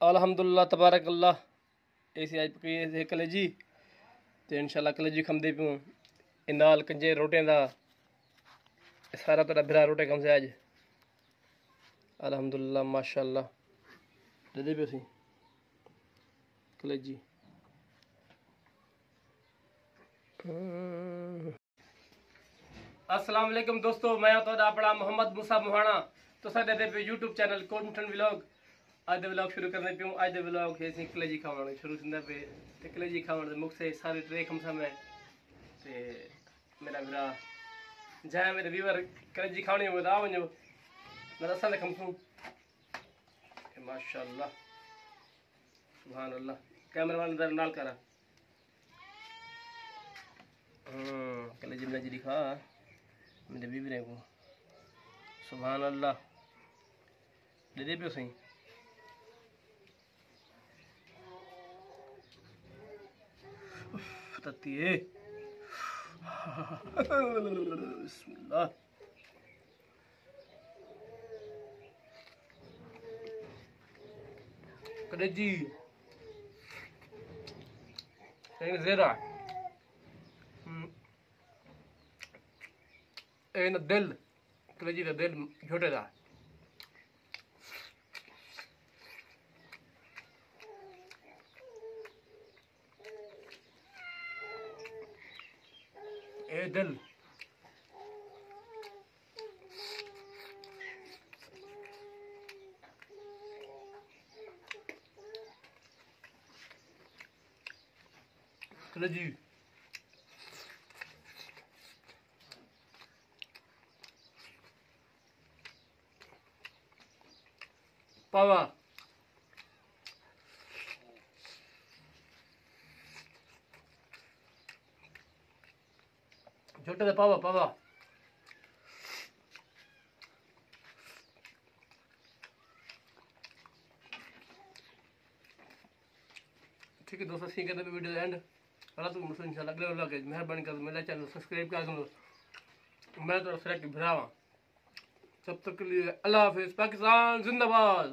अल्हम्दुलिल्लाह तबारक अल्लाह। ऐसी आज पकी है कलेजी तो इंशाल्लाह कलेजी खमदे पियूँ नाल कंजे रोटियां दा सारा तेरा बिरा रोटे कम से आज अल्हम्दुलिल्लाह माशाल्लाह दे पियो सी कलेजी। अस्सलाम वालेकुम दोस्तों, मैं तो अपना मोहम्मद मूसा मुहाना तो साडे दे पे यूट्यूब चैनल कोटमठन व्लॉग आज दे व्लॉग शुरू करने पियूँ। आज दे व्लॉग है सी कलेजी खावण शुरू थंदा पे ते कलेजी खावण दे मुख से सारे ट्रे खमसा में ते मेरा बिरा जाए मेरे व्यूअर कलेजी खावणी हो आ वञो मेरा असां दे खमसूं माशाल्लाह सुभान अल्लाह। कैमरामैन दर नाल करा कलेजी में जी दिखा मेरे बीबी को सुभान अल्लाह दे पियो सही। तती है बिस्मिल्लाह कलेजी सही ज़रा न दिल कलेजी का दिल छोटे दा ए दिल कलेजी पावा छोटे पावा पावा ठीक है दोस्तों, सी करते वीडियो एंड अल्लाह तुम मुझसे इंशाल्लाह अगले व्लॉग मेहरबानी कर मेरा चैनल सब्सक्राइब कर दो। मैं तो सिर्फ भरावा तब तक के लिए अल्लाह हाफिज़। पाकिस्तान जिंदाबाद।